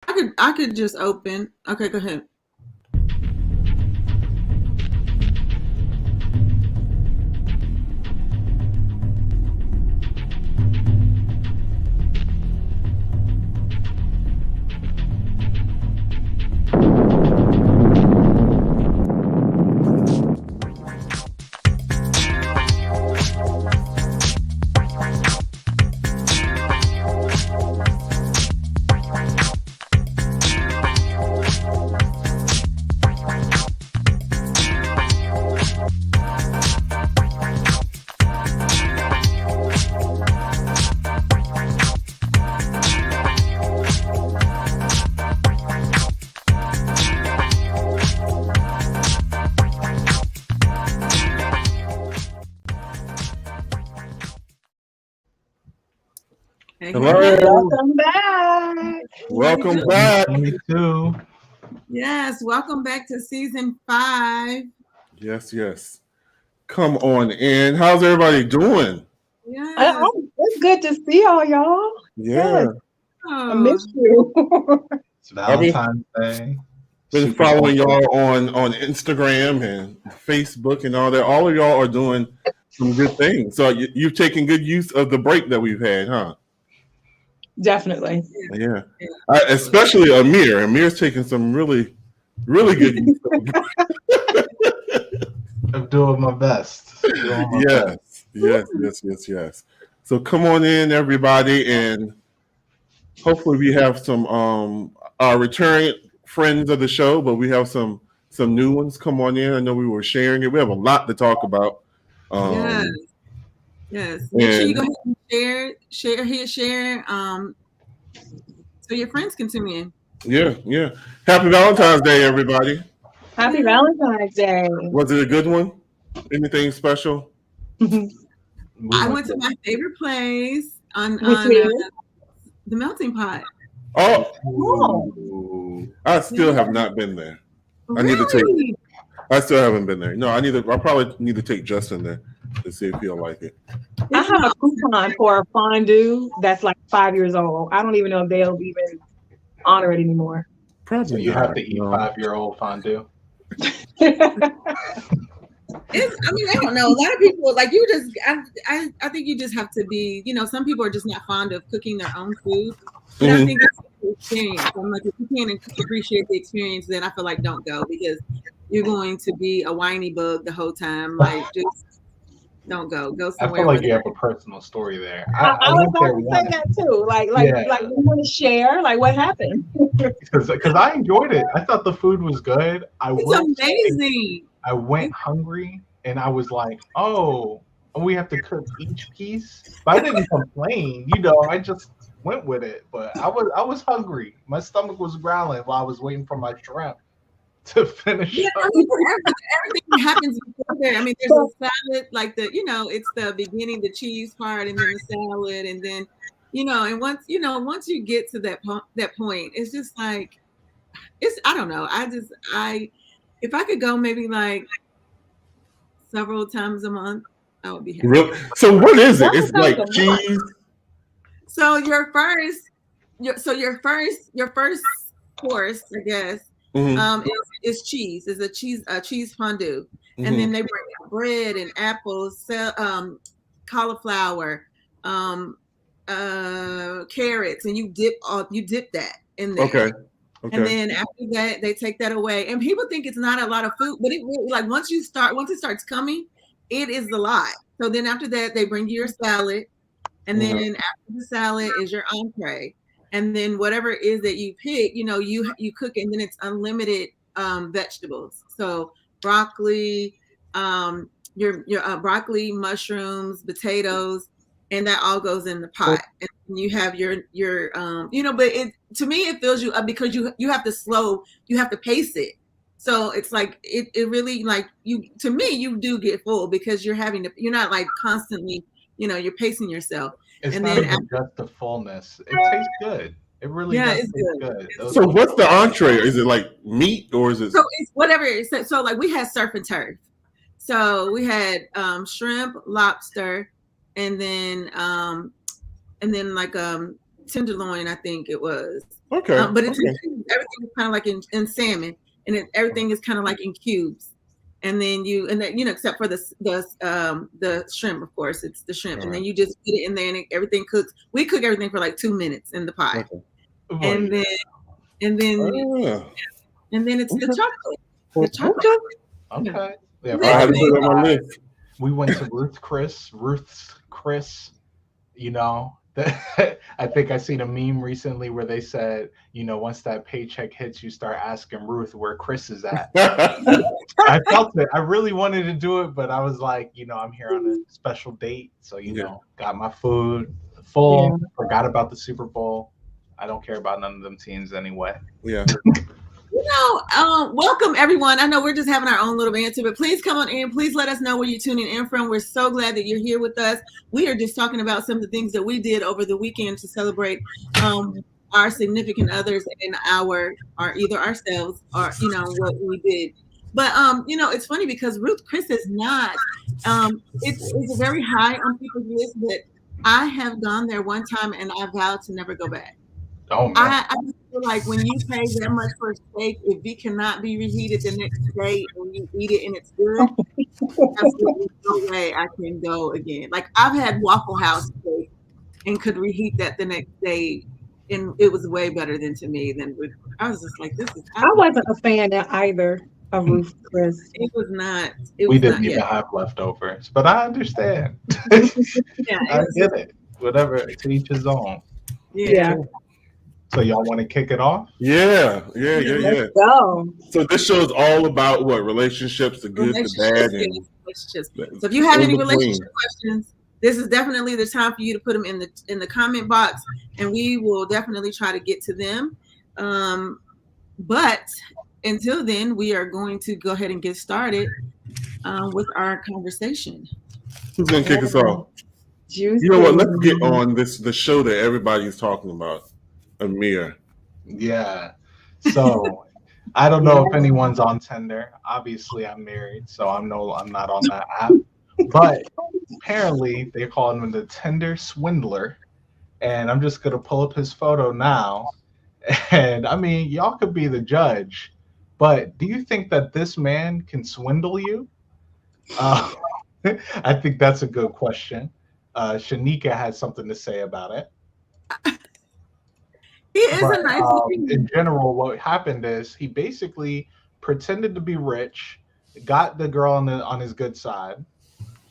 I could just open. Okay, go ahead. Hey, hey, hey. Hello. Welcome back. How you Welcome doing? back. 22. Yes, welcome back to season 5. Yes, yes. Come on in. How's everybody doing? Yes. It's good to see all y'all. Yes, Yeah. I Oh, missed you. It's I've Valentine's Day. been Super following Bowl. y'all on Instagram and Facebook and all that. All of y'all are doing some good things. So you've taken good use of the break that we've had, huh? Definitely. Yeah. Especially Amir. Amir's taking some really, really good use of I'm doing my best. Doing my best. Yes. So come on in, everybody, and hopefully we have some our returning friends of the show, but we have some new ones. Come on in. I know we were sharing it. We have a lot to talk about. yes, Um, yes. Make sure you go and ahead and share, so your friends can tune in. yeah. Happy Valentine's Day, everybody. Happy Yeah. Valentine's Day. Was it a good one? Anything special? We I went went to my favorite place on Which is? the Melting Pot. Oh, Oh, I still have not been there. I need to take. Really? I still haven't been there. No, I need to. I probably need to take Justin there to see if he'll like it. I It's have a not. coupon for a fondue that's like 5 years old. I don't even know if they'll even honor it anymore. So Probably you have not. to eat No. 5-year-old fondue. It's, I mean, I don't know. A lot of people like you just. I think you just have to be. Some people are just not fond of cooking their own food, but I Mhm. think it's the experience. I'm like, if you can't appreciate the experience, then I feel like don't go because you're going to be a whiny bug the whole time. Like, just don't go. Go I feel somewhere like where. you have a personal story there. I I was went about there to say once. that too. Yeah, You want to share? Like, what happened? because I enjoyed it. I thought the food was good. I It's will say amazing. I went hungry and I was like, oh, we have to cook each piece. But I didn't complain, I just went with it. But I was hungry. My stomach was growling while I was waiting for my shrimp to Yeah, finish I up. mean, for everything happens before there. I mean, there's a salad, like it's the beginning, the cheese part, and then the salad, and then, and once you get to that point, it's just like I don't know. If I could go maybe like several times a month, I would be happy. Really? So what is it? Several It's times like a month. cheese. So your first course, I guess, Hmm is cheese. Is a cheese fondue, and hmm then they bring out bread and apples, cauliflower, um, carrots, and you dip that in there. Okay. And Okay. then after that, they take that away. And people think it's not a lot of food, but it really, like once it starts coming, it is a lot. So then after that, they bring you your salad, and hmm then after the salad is your entree, and then whatever it is that you pick, you cook it, and then it's unlimited vegetables. So broccoli, your broccoli, mushrooms, potatoes, and that all goes in the pot. And you have your but it to me it fills you up because you have to pace it. So it's like it really like you do get full because you're not like constantly you're pacing yourself. It's And not then even just the fullness. It tastes good. It really yeah, does it's taste good. good. It's So good. what's the entree? Is it like meat or is it? So it's whatever it is. So like we had surf and turf. So we had shrimp, lobster, and then like tenderloin, I think it was. Okay. But it's okay. everything is kind of like in salmon, and everything is kind of like in cubes. And then except for the shrimp, of course, it's the shrimp, and then you just put it in there, and everything cooks. We cook everything for like 2 minutes in the pot, and then it's the chocolate. The chocolate. Okay. Yeah. I had to put it on my list. We went to Ruth's Chris. You know, I think I seen a meme recently where they said, you know, once that paycheck hits, you start asking Ruth where Chris is at. I felt it. I really wanted to do it, but I was like, you know, I'm here on a special date, so you know, got my food full. Forgot about the Super Bowl. I don't care about none of them teams anyway. Yeah. You know, welcome everyone. I know we're just having our own little banter, but please come on in. Please let us know where you're tuning in from. We're so glad that you're here with us. We are just talking about some of the things that we did over the weekend to celebrate our significant others and or either ourselves or, you know, what we did. But, you know, it's funny because Ruth Chris is not, it's very high on people's list, but I have gone there one time and I vowed to never go back. Oh, man. I just feel like when you pay that much for a steak, if it cannot be reheated the next day and you eat it and it's good, absolutely no way I can go again. Like I've had Waffle House steak and could reheat that the next day, and it was way better than to me than I was just like, this is. I wasn't a fan of either of Ruth Chris. It was not. We didn't even have leftovers, but I understand. I get it. Whatever, to each his own. Yeah. So y'all want to kick it off? Yeah. Let's go. So this show is all about what? Relationships, the good, the bad, and relationships. So if you have any relationship questions, this is definitely the time for you to put them in the comment box, and we will definitely try to get to them. But until then, we are going to go ahead and get started with our conversation. Who's gonna kick us off? Juicy. You know what? Let's get on the show that everybody's talking about. Amir. Yeah. So I don't know if anyone's on Tinder. Obviously, I'm married, so I'm not on that app. But apparently, they call him the Tinder swindler. And I'm just gonna pull up his photo now. And I mean, y'all could be the judge. But do you think that this man can swindle you? I think that's a good question. Shanika has something to say about it. He is a nice in general, what happened is he basically pretended to be rich, got the girl on his good side.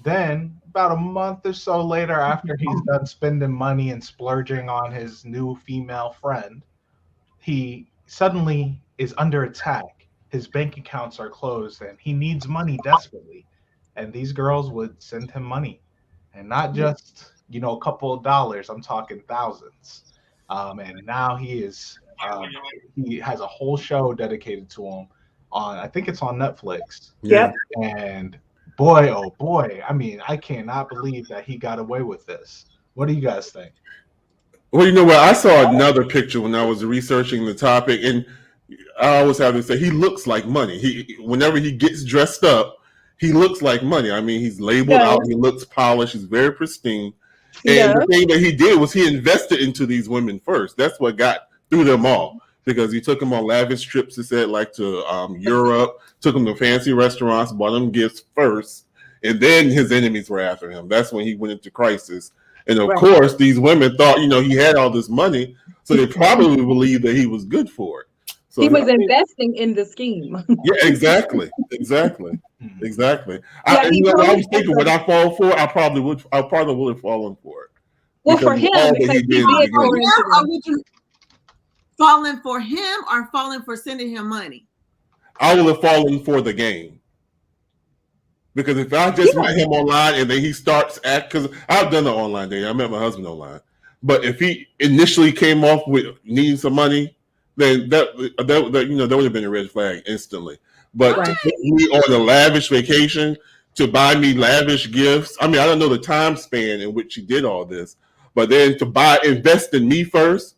Then about a month or so later, after he's done spending money and splurging on his new female friend, he suddenly is under attack. His bank accounts are closed and he needs money desperately. And these girls would send him money. And not just, you know, a couple of dollars, I'm talking thousands. And now he has a whole show dedicated to him I think it's on Netflix. Yep. And boy, oh boy, I mean, I cannot believe that he got away with this. What do you guys think? Well, you know what? I saw another picture when I was researching the topic, and I always have to say he looks like money. Whenever he gets dressed up, he looks like money. I mean, he's labeled out. He looks polished. He's very pristine. And the thing that he did was he invested into these women first. That's what got through them all, because he took them on lavish trips, he said, like to Europe, took them to fancy restaurants, bought them gifts first, and then his enemies were after him. That's when he went into crisis. And of course, these women thought, you know, he had all this money, so they probably believed that he was good for it. So he was investing in the scheme. Yeah, exactly. I was thinking when I fall for it, I probably would have fallen for it. Well, for him, because he did go into it. Falling for him or falling for sending him money? I would have fallen for the game. Because if I just met him online and then he starts because I've done an online dating. I met my husband online. But if he initially came off with needing some money, then that would have been a red flag instantly. But to put me on a lavish vacation, to buy me lavish gifts, I mean, I don't know the time span in which he did all this, but then to invest in me first,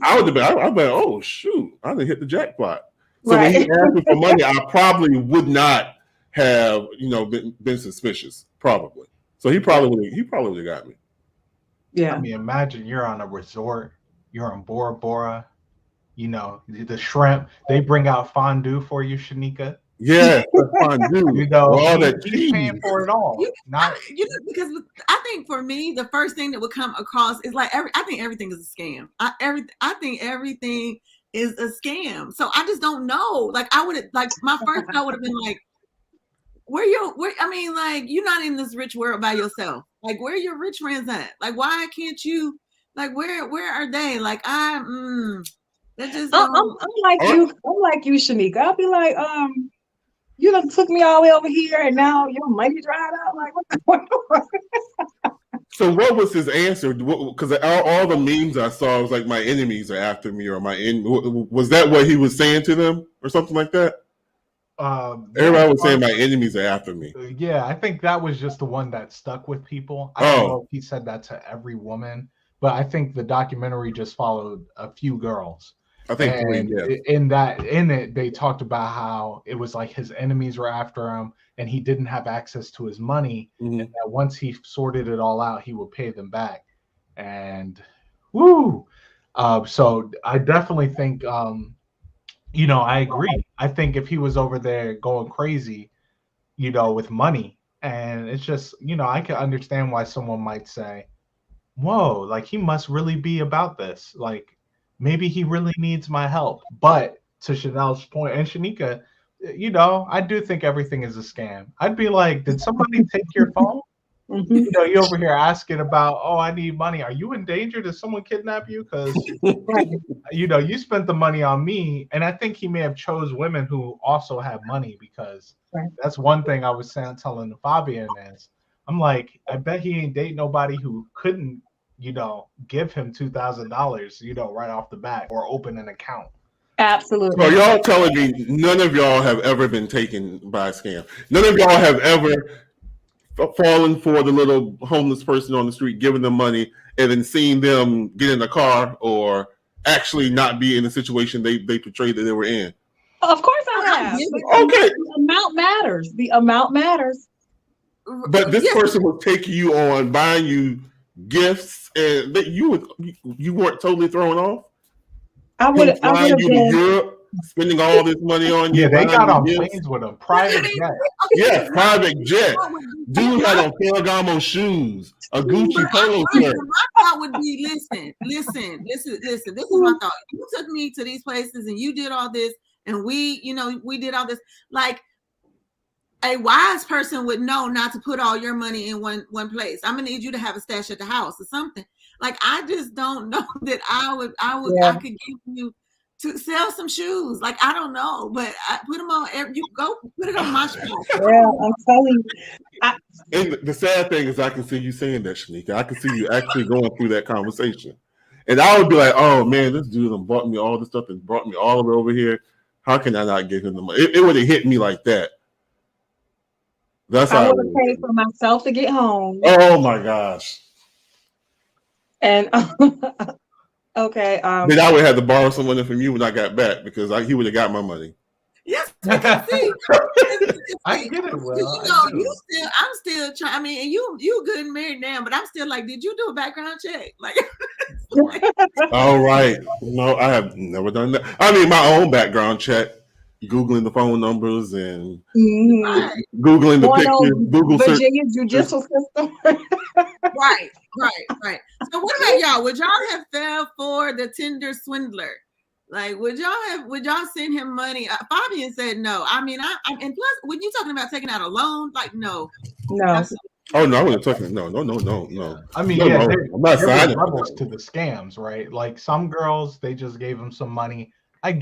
I would have been, I'd been, oh shoot, I didn't hit the jackpot. So when he asked me for money, I probably would not have, been suspicious, probably. So he probably would have got me. Yeah. I mean, imagine you're on a resort you're on Bora Bora. You know, the shrimp. They bring out fondue for you, Shanika. Yeah, fondue. You know, all that he's cheese. paying for it all. Not because I think for me, the first thing that would come across is like I think everything is a scam. I think everything is a scam. So I just don't know. Like I would like my first thought would have been like, where I mean, like you're not in this rich world by yourself. Like where are your rich friends at? Like why can't you? Like where are they? Like that just I'm like you, Shanika. I'll be like, you done took me all the way over here, and now your money dried up. Like, what the So what was his answer? Because all the memes I saw was like, my enemies are after me, or was that what he was saying to them, or something like that? Everybody was saying my enemies are after me. Yeah, I think that was just the one that stuck with people. I don't know if he said that to every woman, but I think the documentary just followed a few girls. I think in it they talked about how it was like his enemies were after him and he didn't have access to his money, and that once he sorted it all out, he would pay them back. And so I definitely think you know, I agree. I think if he was over there going crazy, you know, with money, and it's just, you know, I can understand why someone might say, whoa, like he must really be about this. Like maybe he really needs my help. But to Chanel's point, and Shanika, you know, I do think everything is a scam. I'd be like, did somebody take your phone? You know, you over here asking about, oh, I need money. Are you in danger? Did someone kidnap you? Because, you know, you spent the money on me. And I think he may have chose women who also have money, because that's one thing I was telling Fabian is, I'm like, I bet he ain't date nobody who couldn't, you know, give him $2,000, you know, right off the bat, or open an account. Absolutely. So y'all telling me none of y'all have ever been taken by a scam? None of y'all have ever fallen for the little homeless person on the street, giving them money, and then seeing them get in a car or actually not be in the situation they portrayed that they were in? Of course I have. Okay. The amount matters. The amount matters. But this person was taking you on, buying you gifts, and that you weren't totally thrown off. I would have been been Europe, spending all this money on you. Yeah, they got on planes with a private jet. Yeah, private jet. Dude had on Ferragamo shoes, a Gucci polo shirt. My thought would be, listen. This is my thought. You took me to these places and you did all this, and we did all this. Like, a wise person would know not to put all your money in one place. I'm gonna need you to have a stash at the house or something. Like, I just don't know that I could give you to sell some shoes. Like, I don't know, but I put them on. You go put it on my spot. Yeah, I'm telling you. And the sad thing is, I can see you saying that, Shanika. I can see you actually going through that conversation, and I would be like, "Oh man, this dude done bought me all this stuff and brought me all the way over here. How can I not give him the money?" It would have hit me like that. That's how I would have paid for myself to get home. Oh my gosh! And okay, then I would have had to borrow some money from you when I got back, because he would have got my money. Yes, I can see. I get it. Well, I'm still trying. I mean, and you good and married now, but I'm still like, did you do a background check? Like, all right. No, I have never done that. I mean, my own background check, Googling the phone numbers and Googling the pictures, Google search. Virginia judicial system. Right. So what about y'all? Would y'all have fell for the Tinder swindler? Like, would y'all send him money? Fabian said no. I mean, and plus, when you talking about taking out a loan, like, no. Oh no, I wasn't talking. No. I mean, I'm not signing levels to the scams, right? Like, some girls, they just gave him some money. I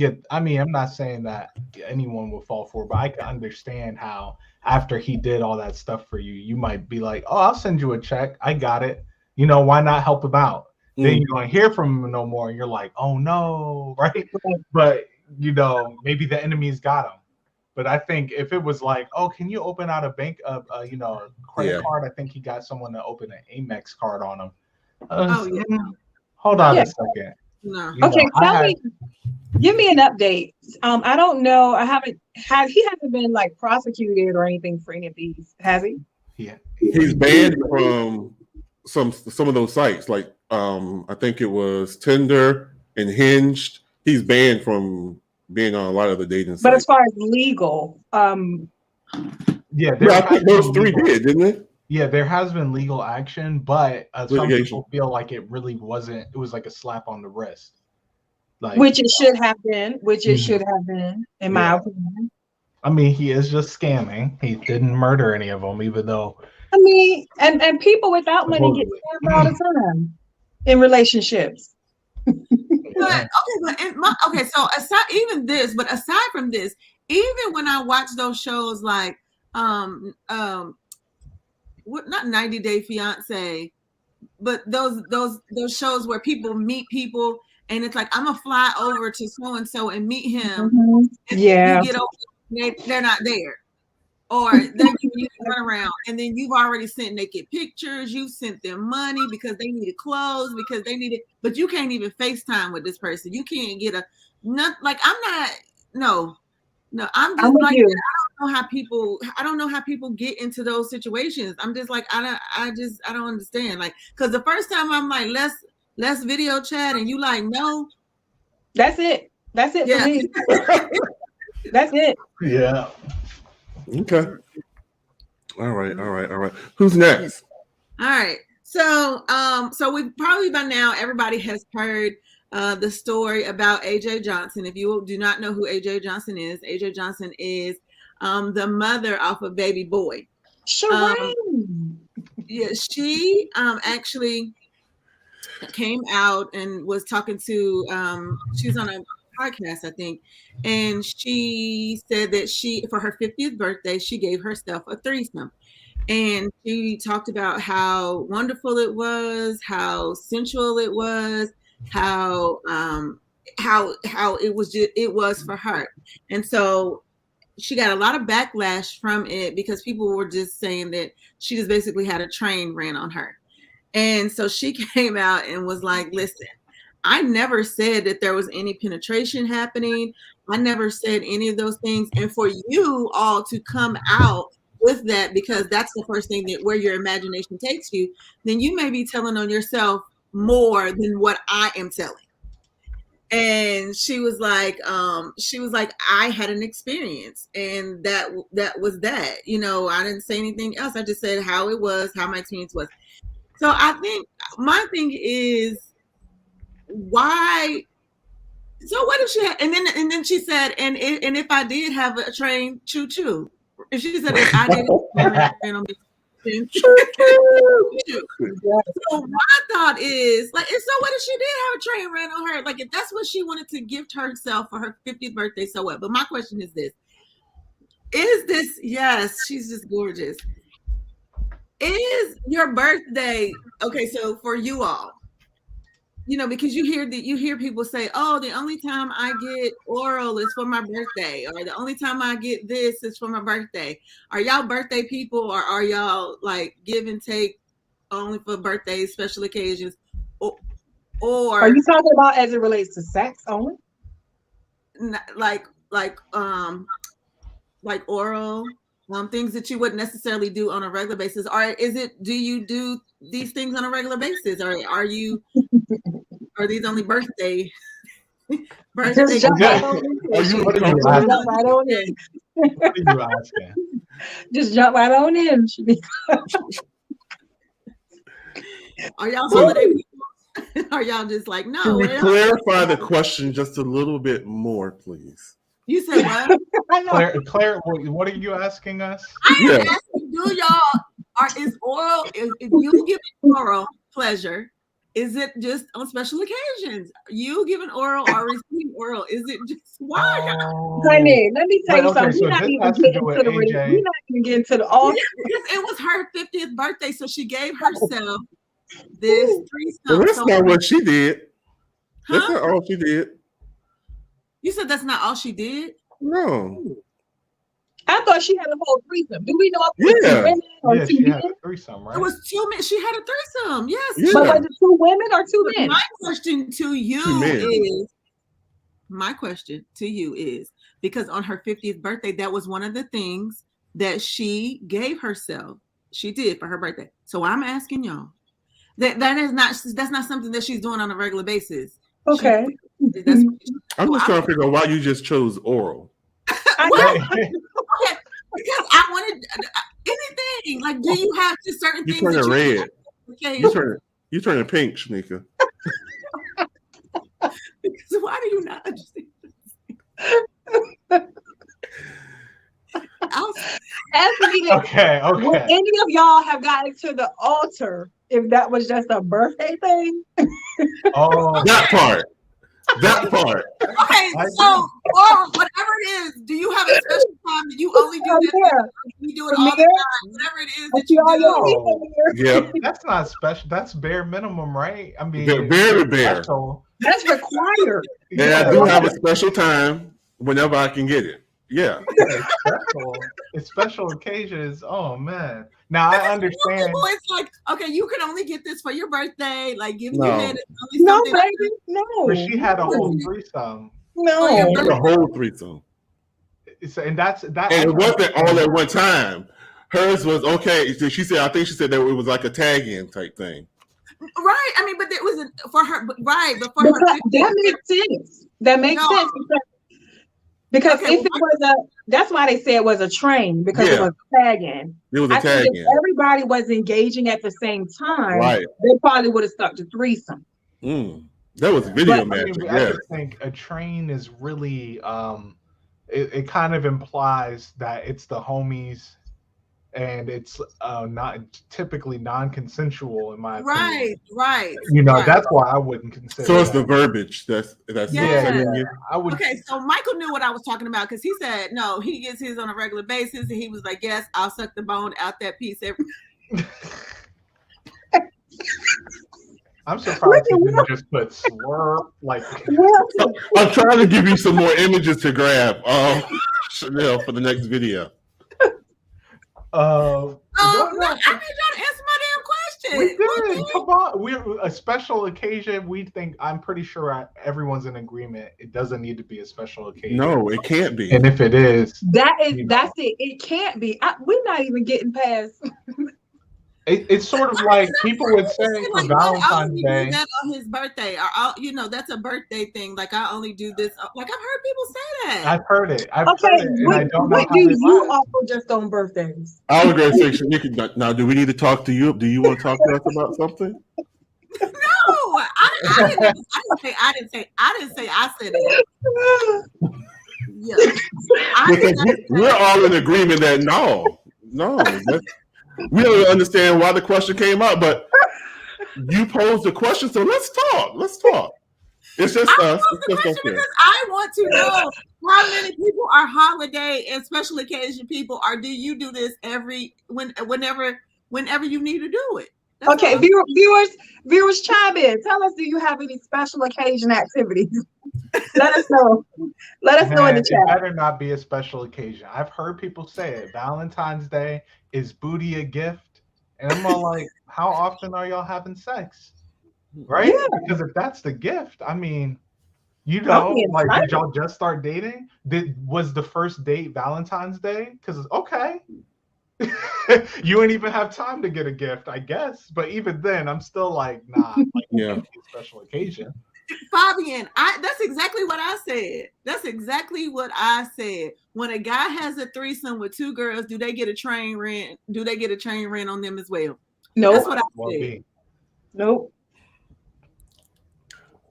mean, I'm not saying that anyone will fall for it, but I can understand how after he did all that stuff for you, you might be like, oh, I'll send you a check. I got it. You know, why not help him out? Then you don't hear from him no more. And you're like, oh no, right? But, you know, maybe the enemy's got him. But I think if it was like, oh, can you open out a bank of, credit card? I think he got someone to open an Amex card on him. Hold on a second. No. Okay, give me an update. I don't know. He hasn't been like prosecuted or anything for any of these, has he? Yeah. He's banned from some of those sites, like I think it was Tinder and Hinged. He's banned from being on a lot of the dating sites. But as far as legal, Yeah, I think those three did, didn't it? Yeah, there has been legal action, but some Litigation. people feel like it really wasn't. It was like a slap on the wrist. Like, which it should have been, in my Yeah. opinion. I mean, he is just scamming. He didn't murder any of them, even though. I mean, and people without money get scammed all the time in relationships. So aside from this, even when I watch those shows like what, not 90 Day Fiance, but those shows where people meet people and it's like, I'm gonna fly over to so and so and meet him. Mhm. And Yeah. you get over, they're not there, or they're giving you a runaround, and then you've already sent naked pictures. You sent them money because they needed clothes, because they needed, but you can't even FaceTime with this person. You can't get a not like I'm not no. I'm just with like you. I don't know how people get into those situations. I'm just like I don't understand. Like, because the first time I'm like, let's video chat, and you like, no. That's it. That's it Yeah. for me. That's it. Yeah. Okay. All right. Who's next? All right. So we probably by now everybody has heard the story about AJ Johnson. If you do not know who AJ Johnson is the mother off of Baby Boy. Shereen. Yeah, she actually came out and was talking to she's on a podcast, I think, and she said that she, for her 50th birthday, she gave herself a threesome. And she talked about how wonderful it was, how sensual it was, how it was for her. And so she got a lot of backlash from it because people were just saying that she just basically had a train ran on her. And so she came out and was like, listen, I never said that there was any penetration happening. I never said any of those things. And for you all to come out with that, because that's the first thing that where your imagination takes you, then you may be telling on yourself more than what I am telling. And she was like, I had an experience, and that was that. You know, I didn't say anything else. I just said how it was, how my experience was. So I think my thing is, why? So what if she had, and then she said, and if I did have a train, choo choo. If she said if I did, so my thought is like, so what if she did have a train ran on her? Like, if that's what she wanted to gift herself for her 50th birthday, so what? But my question is this: yes, she's just gorgeous. Is your birthday okay? So for you all, you know, because you hear people say, oh, the only time I get oral is for my birthday, or the only time I get this is for my birthday. Are y'all birthday people, or are y'all like give and take only for birthdays, special occasions, or are you talking about as it relates to sex only? Like oral, things that you wouldn't necessarily do on a regular basis, or do you do these things on a regular basis, or are these only birthday? Just jump right on in. What are you asking? Just jump right on in. Are y'all holiday people? Are y'all just like, no? Can we clarify the question just a little bit more, please? You said what? Claire, what are you asking us? I am asking, do y'all, is oral, if you give oral pleasure, is it just on special occasions? You giving oral or receiving oral? Is it just why? Honey, let me tell you something. So We're not even getting to the all. It was her 50th birthday, so she gave herself this threesome. Well, that's not what she did. Huh? That's not all she did. You said that's not all she did? No. I thought she had a whole threesome. Do we know if it was 2 women or 2 she men? had a threesome, right? It was 2 men. She had a threesome. Yes. Yeah. But was it 2 women or 2 men? My question to you is because on her 50th birthday, that was one of the things that she gave herself. She did for her birthday. So I'm asking y'all, That is not. That's not something that she's doing on a regular basis. Okay. That's I'm just trying to figure out why you just chose oral. well, okay, because I wanted anything. Like, do you have to certain You things? turn it that red. Okay. You turn it pink, Shanika. Because why do you not understand? Okay. Would Okay. any of y'all have gotten to the altar if that was just a birthday thing? Oh, That part. That part. Okay, I so or whatever it is, do you have a special time that you only do this? Amir, You do it all the Amir, time. Whatever it is I that see you all your do. teeth in here. Yep. that's not special. That's bare minimum, right? I mean, Bear to bear. special. That's required. And I do have a special time whenever I can get it. Yeah. It's special. It's special occasions. Oh man. Now I understand. People, it's like, okay, you can only get this for your birthday. Like, giving No. your head is only No, something. baby, no. But she had a whole threesome. No. It's a whole threesome. And that's that. And it wasn't all at one time. Hers was okay. She said, I think she said that it was like a tag in type thing. Right. I mean, but it wasn't for her. Right. But for her. That makes sense. That makes No. sense because Okay, if it was that's why they say it was a train because it Yeah. was tagging. It was a I tag think in. if everybody was engaging at the same time, Right. they probably would have stuck to threesome. That was video But- I magic. mean, I Yeah. just think a train is really it kind of implies that it's the homies and it's not typically non-consensual in my opinion. Right. You know, right. that's why I wouldn't consider So it's the that. verbiage that's Yeah. telling you. I would Okay, so Michael knew what I was talking about because he said no, he gets his on a regular basis, and he was like, "Yes, I'll suck the bone out that piece every." I'm surprised you didn't just put slurp like Well, I'm trying to give you some more images to grab, Chanel, for the next video. no, I need y'all to answer my damn question. we What did. the- Come on, we're a special occasion. We think I'm pretty sure everyone's in agreement. It doesn't need to be a special occasion. No, it can't be. And if it is, that's it. It can't be. We're not even getting past. it's sort of like people would say for Like, Valentine's do Day. that on his birthday, or that's a birthday thing. Like, I only do this. Like, I've heard people say that. I've heard it. I've Okay, heard it, and I don't know what how do they you lie. offer just on birthdays? I was going to say, Shanika, now do we need to talk to you? Do you want to talk to us about something? No, I didn't say I said it. Yeah, Because we're all in agreement that no, we don't understand why the question came up, but you posed the question, so let's talk. It's just I us. posed the It's just question us. because I want to know how many people are holiday and special occasion people, or do you do this whenever you need to do it? That's Okay, all. viewers, chime in. Tell us, do you have any special occasion activities? Let us know. Let us know in Man, the it chat. better not be a special occasion. I've heard people say it. Valentine's Day is booty a gift, and I'm all like, how often are y'all having sex? Right? Yeah. Because if that's the gift, I mean, you I'm know, being like, did excited. y'all just start dating? Was the first date Valentine's Day? Because okay. You ain't even have time to get a gift, I guess. But even then, I'm still like, nah, like, Yeah. it's a special occasion. Fabian, that's exactly what I said. That's exactly what I said. When a guy has a threesome with two girls, do they get a train rent? Do they get a train rent on them as well? Nope. That's what I Well, said. be. Nope.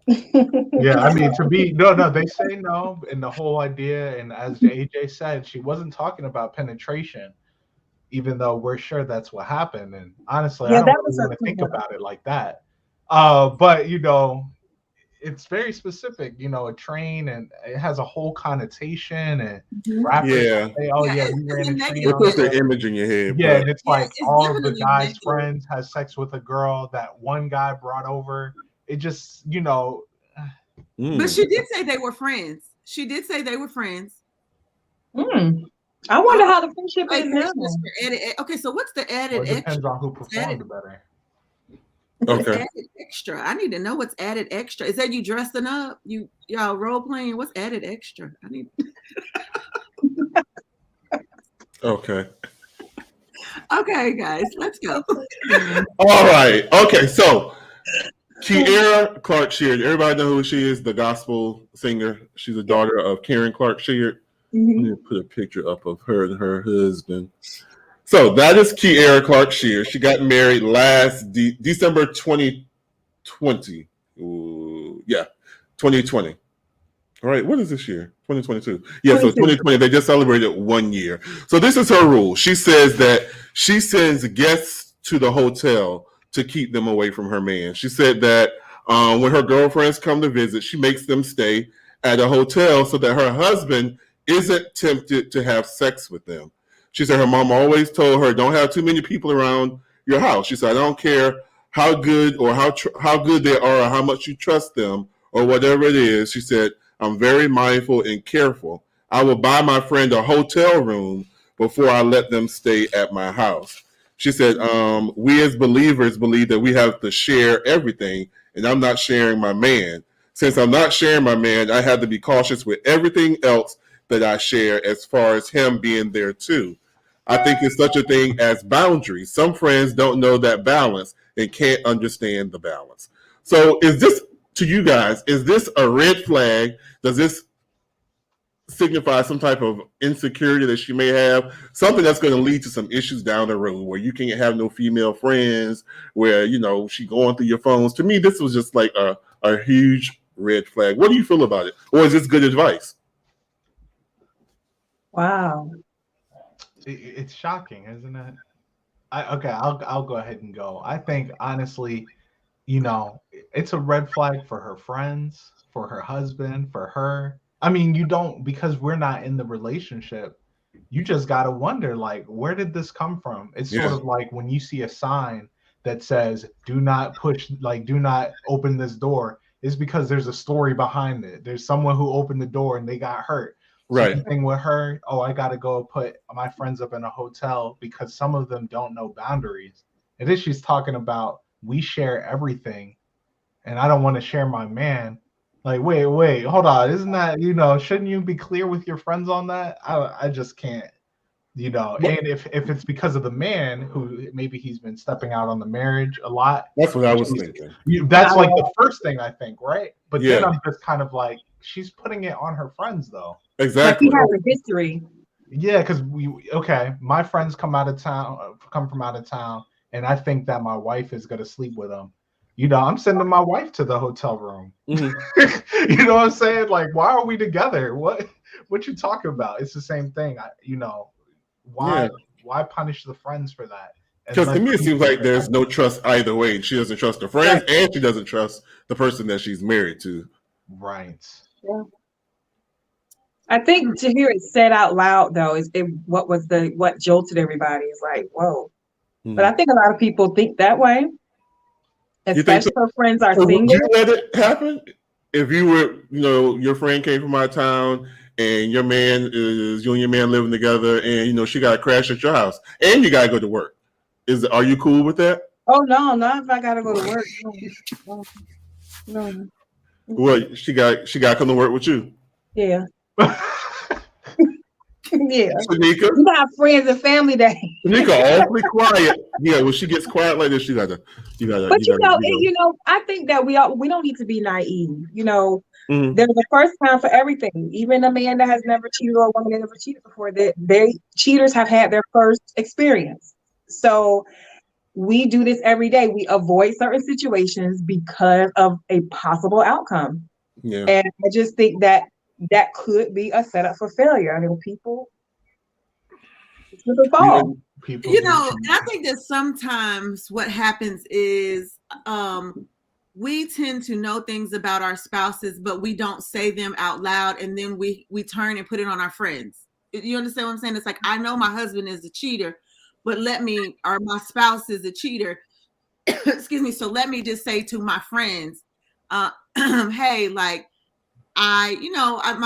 Yeah, I mean, no, they say no, and the whole idea, and as AJ said, she wasn't talking about penetration, even though we're sure that's what happened. And honestly, Yeah, I don't that really was want a- to think about it like that. But you know, it's very specific. You know, a train, and it has a whole connotation, and rappers Yeah. say, "Oh Yeah, yeah, it's we ran a a negative It train." puts on the the-" image in your head. Yeah, but- and it's like it's all of the definitely guys' negative. friends has sex with a girl that one guy brought over. It just, you know. But she did say they were friends. She did say they were friends. I wonder how the friendship Like, is now. okay, so what's the Well, added it depends extra? on who performed better. What's Okay. added extra? I need to know what's added extra. Is that you dressing up? Y'all role playing? What's added extra? I need. Okay. Okay, guys, let's go. All right. Okay. So Kiera Clark Sheard. Everybody know who she is, the gospel singer. She's the daughter of Karen Clark Sheard. Let me put a picture up of her and her husband. So that is Kiera Clark Sheard. She got married last December 2020. Ooh, yeah, 2020. All right, what is this year? 2022. Yeah, so 2020, they just celebrated 1 year. So this is her rule. She says that she sends guests to the hotel to keep them away from her man. She said that when her girlfriends come to visit, she makes them stay at a hotel so that her husband isn't tempted to have sex with them. She said her mom always told her, don't have too many people around your house. She said, I don't care how good or how good they are or how much you trust them or whatever it is. She said, I'm very mindful and careful. I will buy my friend a hotel room before I let them stay at my house. She said, we as believers believe that we have to share everything, and I'm not sharing my man. Since I'm not sharing my man, I have to be cautious with everything else that I share as far as him being there too. I think it's such a thing as boundaries. Some friends don't know that balance and can't understand the balance. So is this, to you guys, is this a red flag? Does this signify some type of insecurity that she may have? Something that's going to lead to some issues down the road where you can't have no female friends, where, you know, she going through your phones. To me, this was just like a huge red flag. What do you feel about it? Or is this good advice? Wow. It's shocking, isn't it? I'll go ahead and go. I think honestly, you know, it's a red flag for her friends, for her husband, for her. I mean, you don't, because we're not in the relationship, you just got to wonder, like, where did this come from? It's sort of like when you see a sign that says, do not push, like, do not open this door. It's because there's a story behind it. There's someone who opened the door and they got hurt. Right. Same thing with her. Oh, I got to go put my friends up in a hotel because some of them don't know boundaries. And then she's talking about, we share everything and I don't want to share my man. Like, wait, hold on. Isn't that, you know, shouldn't you be clear with your friends on that? I just can't, you know. And if it's because of the man who maybe he's been stepping out on the marriage a lot. That's what I was thinking. That's like the first thing I think, right? But Yeah. then I'm just kind of like, she's putting it on her friends though. Exactly. Like he has a history. Yeah, because my friends come from out of town, and I think that my wife is gonna sleep with them. You know, I'm sending my wife to the hotel room. Mm-hmm. You know what I'm saying? Like, why are we together? What you talking about? It's the same thing. Why punish the friends for that? Because to me, it seems like there's no trust either way. She doesn't trust her friends, and she doesn't trust the person that she's married to. Right. Yeah. I think to hear it said out loud though what jolted everybody is like, whoa. Mm-hmm. But I think a lot of people think that way. Especially if friends are single. Would you let it happen? If you were, you know, your friend came from out of town and you and your man living together and, you know, she got to crash at your house and you got to go to work. Are you cool with that? Oh, no, not if I got to go to work. No. What, she got to come to work with you? Yeah. Yeah. Tanika? You got friends and family that. Tanika, awfully quiet. Yeah, when she gets quiet like this, you gotta. But you know, I think that we don't need to be naive. You know, mm-hmm. There's a first time for everything. Even a man that has never cheated or a woman that never cheated before, cheaters have had their first experience. So we do this every day. We avoid certain situations because of a possible outcome. Yeah. And I just think that could be a setup for failure. I mean, people fall. You know, and I think that sometimes what happens is we tend to know things about our spouses, but we don't say them out loud, and then we turn and put it on our friends. You understand what I'm saying? It's like, I know my husband is a cheater, but my spouse is a cheater. Excuse me. So let me just say to my friends, hey, like, my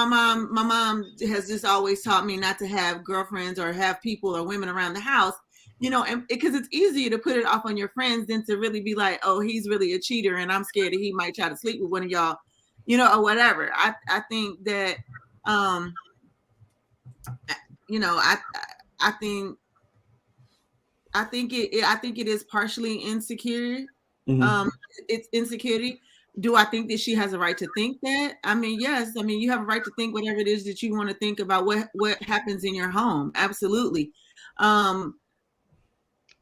mom has just always taught me not to have girlfriends or have people or women around the house, you know, and because it's easier to put it off on your friends than to really be like, oh, he's really a cheater and I'm scared that he might try to sleep with one of y'all, you know, or whatever. I think that, you know, I think I think it is partially insecure. Mhm. It's insecurity. Do I think that she has a right to think that? I mean, yes. I mean, you have a right to think whatever it is that you want to think about what happens in your home. Absolutely.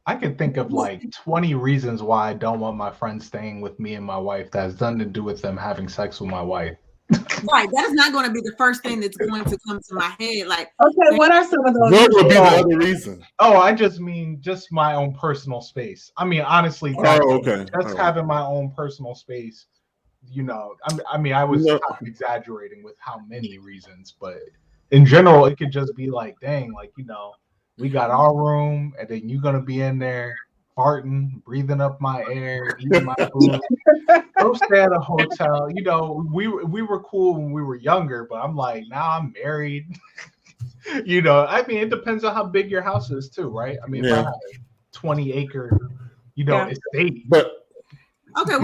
I can think of like 20 reasons why I don't want my friends staying with me and my wife that has nothing to do with them having sex with my wife. Right. That's not going to be the first thing that's going to come to my head. Like, okay, what are some of those? What would be the other reason? Oh, I just mean just my own personal space. I mean, honestly, okay. Just having my own personal space. You know, I mean, I was kind of exaggerating with how many reasons, but in general, it could just be like, dang, like, you know, we got our room, and then you're gonna be in there farting, breathing up my air, eating my food. Go stay at a hotel. You know, we were cool when we were younger, but I'm like, now I'm married. You know, I mean, it depends on how big your house is too, right? I mean, if I have a 20-acre, you know, estate. But okay,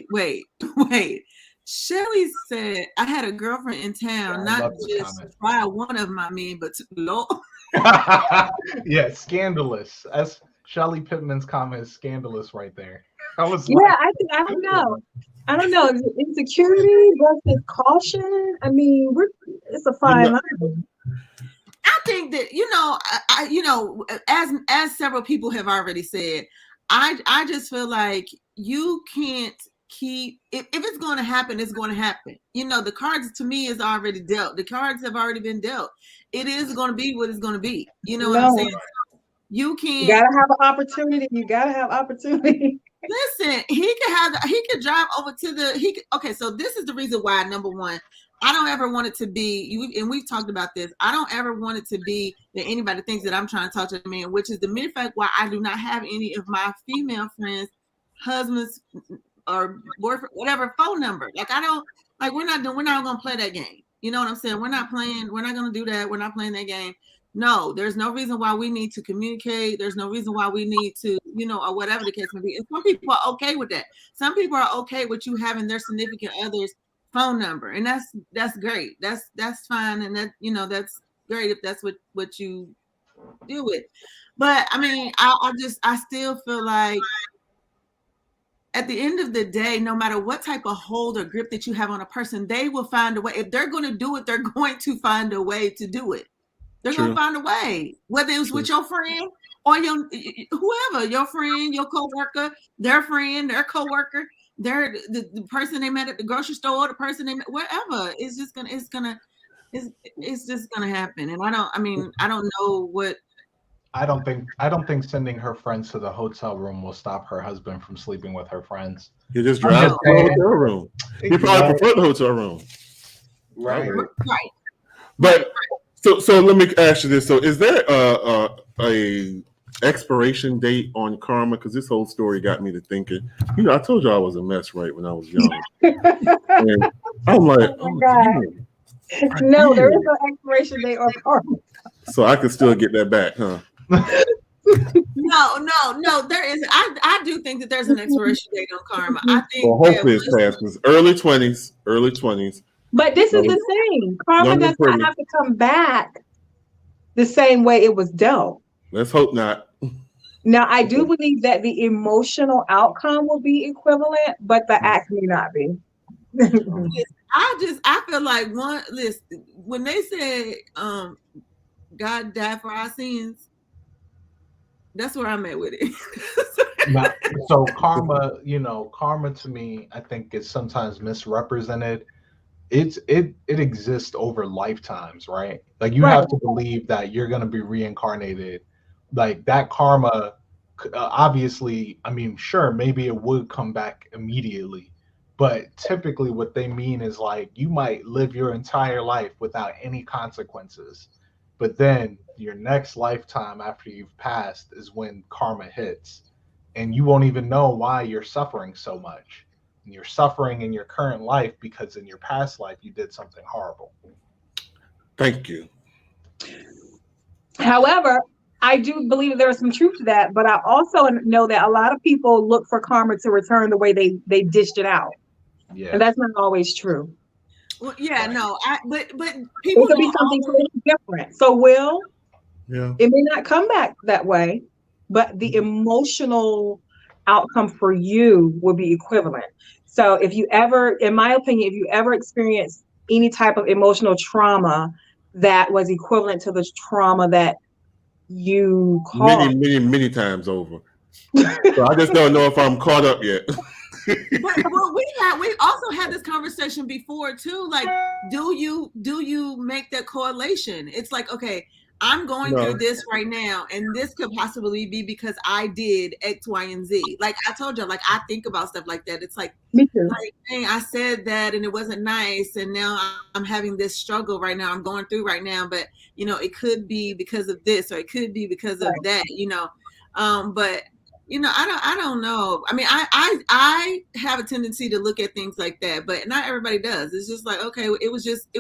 wait. Shelly said I had a girlfriend in town, not just by one of my men, but Lord. Yeah, scandalous. That's Shelly Pittman's comment is scandalous right there. I was I don't know. Is it insecurity versus caution? I mean, it's a fine line. I think that as several people have already said, I just feel like you can't keep if it's going to happen, it's going to happen. You know, the cards to me is already dealt. The cards have already been dealt. It is going to be what it's going to be. You know what I'm saying? You gotta have an opportunity. You gotta have opportunity. Listen, he could drive over to okay, so this is the reason why, number one, I don't ever want it to be, and we've talked about this, I don't ever want it to be that anybody thinks that I'm trying to talk to a man, which is the mere fact why I do not have any of my female friends, husbands or boyfriend, whatever phone number. Like, I don't, like, we're not gonna play that game. You know what I'm saying? We're not gonna do that. We're not playing that game. No, there's no reason why we need to communicate. There's no reason why we need to, or whatever the case may be. And some people are okay with that. Some people are okay with you having their significant other's phone number, and that's great. That's fine, and that that's great if that's what you deal with. But I mean, I still feel like at the end of the day, no matter what type of hold or grip that you have on a person, they will find a way. If they're going to do it, they're going to find a way to do it. They're going to find a way, whether it was with your friend or whoever, your friend, your coworker, their friend, their coworker, the person they met at the grocery store, the person they met wherever. It's just gonna happen. And I don't know what. I don't think sending her friends to the hotel room will stop her husband from sleeping with her friends. You just drive to the hotel room. You probably prefer the hotel room, right? But. So let me ask you this. So is there a expiration date on karma? Because this whole story got me to thinking. I told you I was a mess, right, when I was young. And I'm like, oh God. No, there is no expiration date on karma. So I can still get that back, huh? No, there is. I do think that there's an expiration date on karma. I think. Well, hopefully it's past. It's early 20s. But this is the thing. Karma does not have to come back the same way it was dealt. Let's hope not. Now, I do believe that the emotional outcome will be equivalent, but the act may not be. I feel like when they said God died for our sins, that's where I'm at with it. So karma to me, I think is sometimes misrepresented. It exists over lifetimes, right? Like you have to believe that you're going to be reincarnated. Like that karma, obviously, I mean, sure, maybe it would come back immediately, but typically what they mean is like you might live your entire life without any consequences, but then your next lifetime after you've passed is when karma hits, and you won't even know why you're suffering so much. You're suffering in your current life because in your past life you did something horrible. Thank you. However, I do believe there is some truth to that, but I also know that a lot of people look for karma to return the way they dished it out. Yeah. And that's not always true. Well, yeah, no, but people it could be something totally different. So it may not come back that way, but the emotional outcome for you will be equivalent. So if you ever, in my opinion, if you ever experience any type of emotional trauma that was equivalent to the trauma that you caused. Many times over. So I just don't know if I'm caught up yet. But we also had this conversation before too. Like, do you make that correlation? It's like, okay, I'm going through this right now, and this could possibly be because I did X, Y, and Z. Like I told you, like I think about stuff like that. It's like, me too. Like, dang, I said that and it wasn't nice, and now I'm having this struggle right now. I'm going through right now, but it could be because of this, or it could be because of that. But I don't know. I mean, I have a tendency to look at things like that, but not everybody does. It's just like, okay, it was just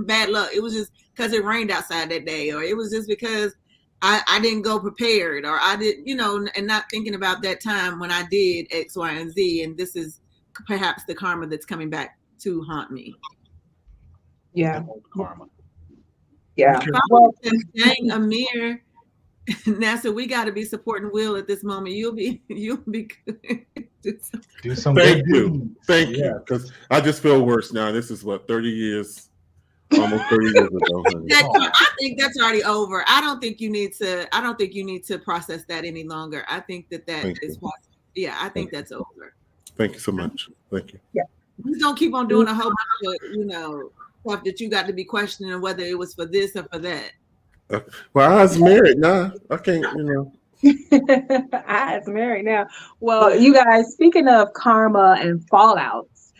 bad luck. It was just because it rained outside that day, or it was just because I didn't go prepared, or I did, and not thinking about that time when I did X, Y, and Z, and this is perhaps the karma that's coming back to haunt me. Yeah, karma. Yeah. Well, dang, Amir. NASA, we got to be supporting Will at this moment. You'll be good. Do some. Thank you, because I just feel worse now. This is what 30 years, almost 30 years ago. I think that's already over. I don't think you need to process that any longer. I think that is possible. Yeah, I think that's over. Thank you so much. Thank you. Yeah. Just don't keep on doing a whole bunch of stuff that you got to be questioning whether it was for this or for that. Well, I was married now. I can't, I was married now. Well, you guys, speaking of karma and fallouts,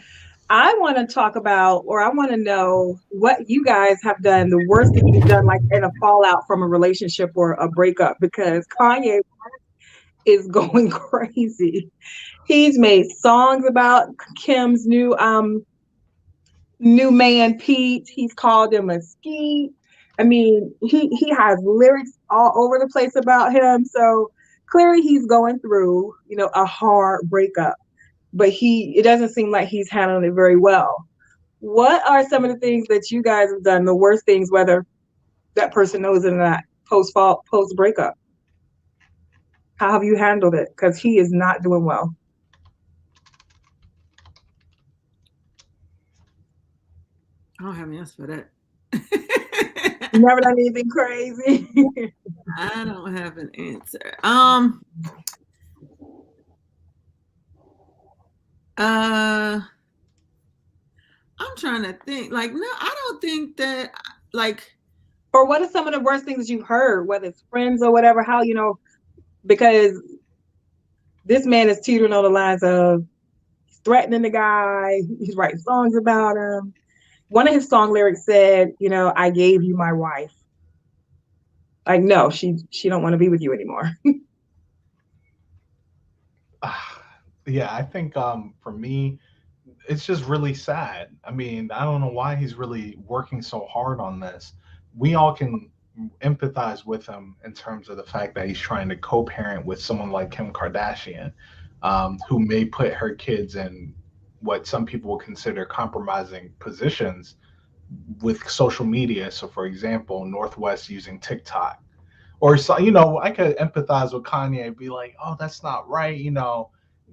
I want to talk about, or I want to know what you guys have done, the worst thing you've done, like in a fallout from a relationship or a breakup, because Kanye is going crazy. He's made songs about Kim's new man, Pete. He's called him a skeet. I mean, he has lyrics all over the place about him. So clearly he's going through, a hard breakup, but it doesn't seem like he's handling it very well. What are some of the things that you guys have done, the worst things, whether that person knows it or not, post breakup? How have you handled it? Because he is not doing well. I don't have an answer for that. You never done anything crazy? I don't have an answer. I'm trying to think. Like, no, I don't think that, like. Or what are some of the worst things you've heard, whether it's friends or whatever, how, because this man is teetering on the lines of he's threatening the guy, he's writing songs about him. One of his song lyrics said, I gave you my wife. Like, no, she don't want to be with you anymore. Yeah, I think for me, it's just really sad. I mean, I don't know why he's really working so hard on this. We all can empathize with him in terms of the fact that he's trying to co-parent with someone like Kim Kardashian, who may put her kids in what some people will consider compromising positions with social media. So for example, Northwest using TikTok, or so, I could empathize with Kanye and be like, oh, that's not right.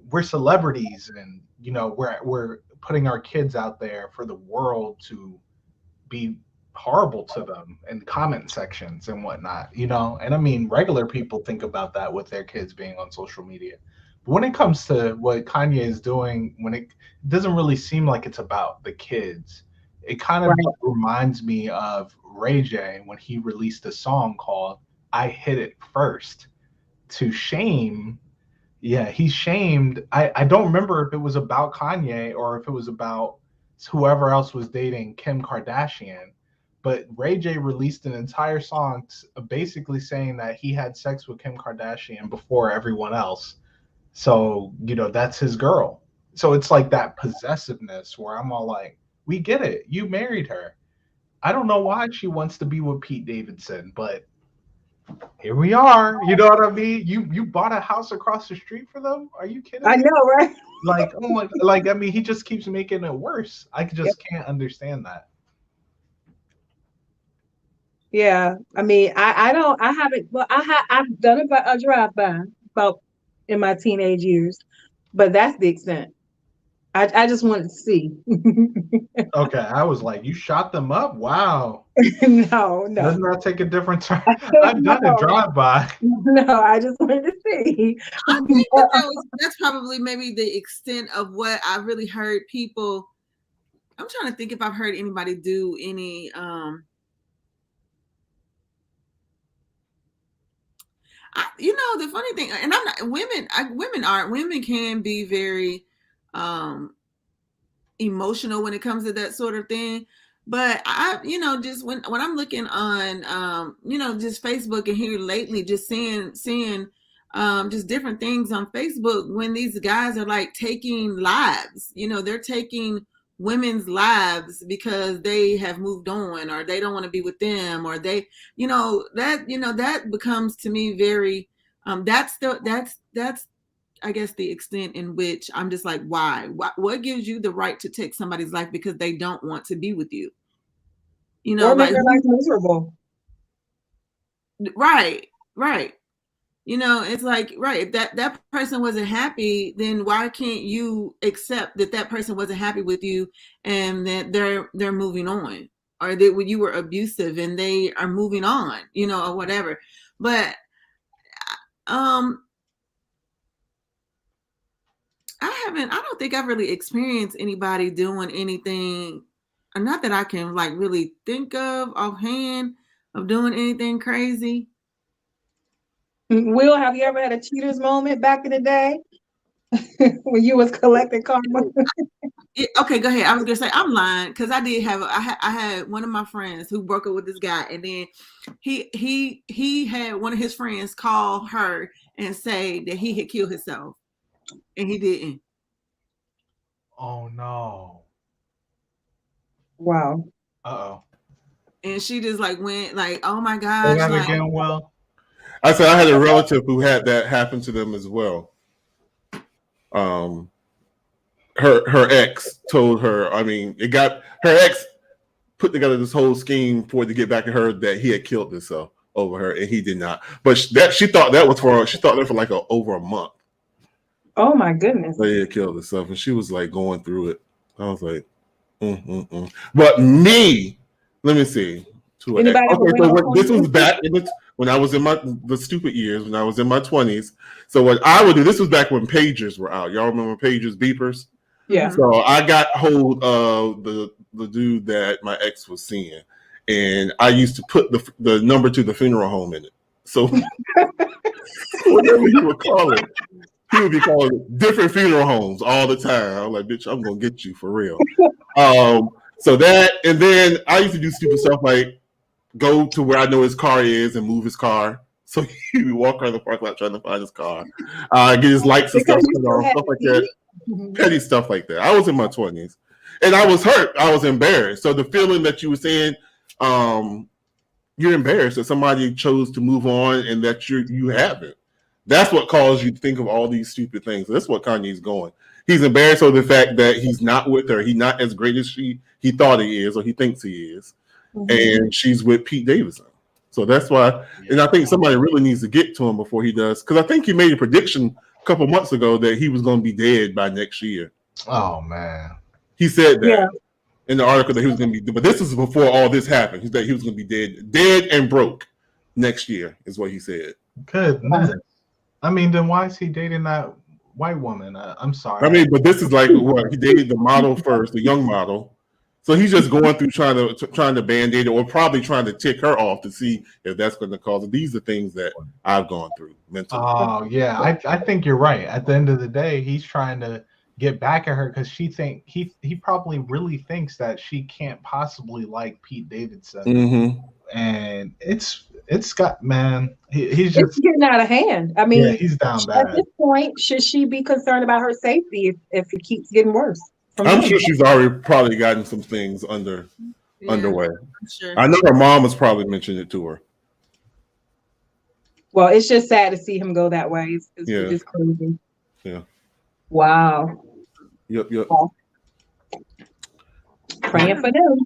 We're celebrities, and we're putting our kids out there for the world to be horrible to them in comment sections and whatnot, and I mean, regular people think about that with their kids being on social media. But when it comes to what Kanye is doing, when it doesn't really seem like it's about the kids, it kind of reminds me of Ray J when he released a song called I Hit It First to shame. Yeah, he shamed. I don't remember if it was about Kanye or if it was about whoever else was dating Kim Kardashian, but Ray J released an entire song basically saying that he had sex with Kim Kardashian before everyone else. So, that's his girl. So it's like that possessiveness where I'm all like, we get it. You married her. I don't know why she wants to be with Pete Davidson, but here we are. You know what I mean? You bought a house across the street for them? Are you kidding me? I know, right? Like, oh my, like, I mean, he just keeps making it worse. I just can't understand that. Yeah. I mean, I don't, I haven't, well, I've done a drive-by about in my teenage years, but that's the extent. I just wanted to see. Okay, I was like, you shot them up? Wow. No, no. Doesn't that take a different turn? I've done a No, drive-by. no, I just wanted to see. I think that's probably maybe the extent of what I really heard people. I'm trying to think if I've heard anybody do any the funny thing, and I'm not women can be very emotional when it comes to that sort of thing. But I, just when I'm looking on, just Facebook and here lately, just seeing just different things on Facebook when these guys are like taking lives, they're taking women's lives because they have moved on or they don't want to be with them or they, that becomes to me very, that's I guess the extent in which I'm just like, why? What gives you the right to take somebody's life because they don't want to be with you? Or make their life miserable. Right. It's like, right, if that person wasn't happy, then why can't you accept that person wasn't happy with you and that they're moving on, or that you were abusive and they are moving on, or whatever. But I don't think I've really experienced anybody doing anything, not that I can like really think of offhand, of doing anything crazy. Will, have you ever had a cheaters moment back in the day when you was collecting karma? Okay, go ahead. I was gonna say I'm lying because I did have I had one of my friends who broke up with this guy, and then he had one of his friends call her and say that he had killed himself. And he didn't. Oh no. Wow. Uh-oh. And she just like went like, oh my gosh. Say that like, again, Will. I said I had a relative who had that happen to them as well. Her ex told her, her ex put together this whole scheme for it to get back at her that he had killed himself over her, and he did not. But she thought that for like over a month. Oh my goodness. So he had killed himself, and she was like going through it. I was like, But me, let me see. This was back when I was in the stupid years, when I was in my 20s. So what I would do, this was back when pagers were out. Y'all remember pagers, beepers? Yeah. So I got hold of the dude that my ex was seeing, and I used to put the number to the funeral home in it. So whatever he would call it, he would be calling different funeral homes all the time. I'm like, bitch, I'm gonna get you for real. So that, and then I used to do stupid stuff like go to where I know his car is and move his car. So he would walk around the parking lot trying to find his car, get his lights and stuff like that. Petty stuff like that. I was in my 20s, and I was hurt. I was embarrassed. So the feeling that you were saying, you're embarrassed that somebody chose to move on and that you haven't. That's what caused you to think of all these stupid things. That's what Kanye's going. He's embarrassed over the fact that he's not with her. He's not as great as he thought he is or he thinks he is. And she's with Pete Davidson. So that's why, and I think somebody really needs to get to him before he does, because I think he made a prediction a couple months ago that he was going to be dead by next year. Oh man, he said that in the article that he was going to be. But this is before all this happened. He said he was going to be dead and broke next year, is what he said. Goodness. I mean, then why is he dating that white woman? I'm sorry. I mean, but this is like what he dated the model first, the young model. So he's just going through trying to band-aid it, or probably trying to tick her off to see if that's going to cause it. These are things that I've gone through mentally. Oh yeah, I think you're right. At the end of the day, he's trying to get back at her because he probably really thinks that she can't possibly like Pete Davidson, and it's got, man, he's just it's getting out of hand. I mean, he's down bad. At this point, should she be concerned about her safety if it keeps getting worse? I'm sure she's already probably gotten some things underway. Sure. I know her mom has probably mentioned it to her. Well, it's just sad to see him go that way. It's just crazy. Yeah. Wow. Yep. Praying for them.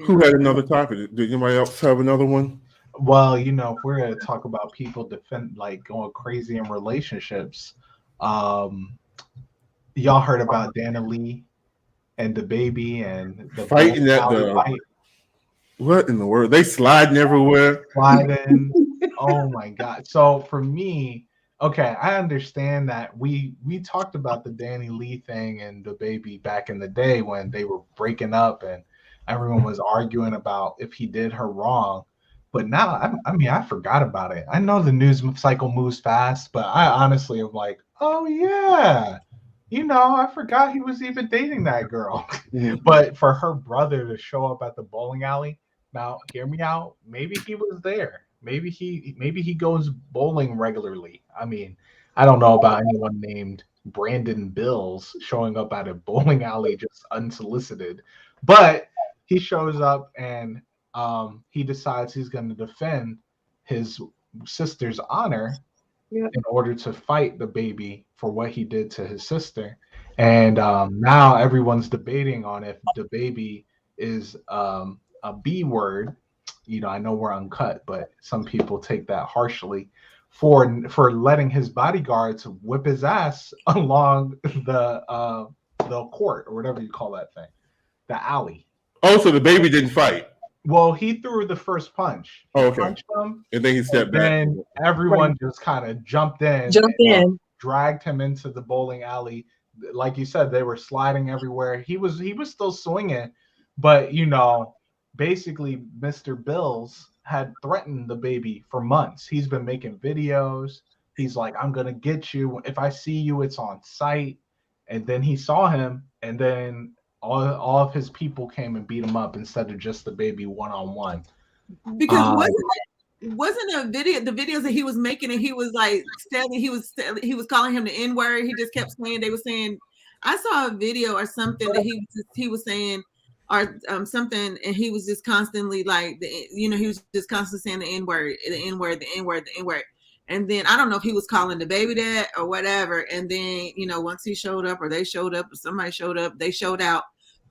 Who had another topic? Did anybody else have another one? Well, if we're gonna talk about people going crazy in relationships, y'all heard about Dana Lee and the baby and the fighting at the fight. What in the world? They sliding everywhere. Sliding. Oh my God. So for me, okay, I understand that we talked about the Danny Lee thing and the baby back in the day when they were breaking up and everyone was arguing about if he did her wrong. But now, I forgot about it. I know the news cycle moves fast, but I honestly am like, oh yeah, I forgot he was even dating that girl. Mm-hmm. But for her brother to show up at the bowling alley, now hear me out. Maybe he was there. Maybe he goes bowling regularly. I mean, I don't know about anyone named Brandon Bills showing up at a bowling alley just unsolicited, but he shows up and he decides he's going to defend his sister's honor in order to fight the baby for what he did to his sister. And now everyone's debating on if the baby is a B word. I know we're uncut, but some people take that harshly for letting his bodyguards whip his ass along the court or whatever you call that thing, the alley. Oh, so the baby didn't fight. Well, he threw the first punch. He punched him, and then he stepped back. And everyone just kind of jumped in, dragged him into the bowling alley. Like you said, they were sliding everywhere. He was still swinging, but basically, Mr. Bills had threatened the baby for months. He's been making videos. He's like, "I'm gonna get you. If I see you, it's on sight." And then he saw him, and then all of his people came and beat him up instead of just the baby one-on-one. Because wasn't a video, the videos that he was making, and he was like he was calling him the N-word. He just kept saying, they were saying, I saw a video or something that he was saying or something, and he was just constantly like he was just constantly saying the N-word, the N-word, the N-word, the N-word. And then I don't know if he was calling the baby that or whatever. And then, once he showed up or they showed up or somebody showed up, they showed out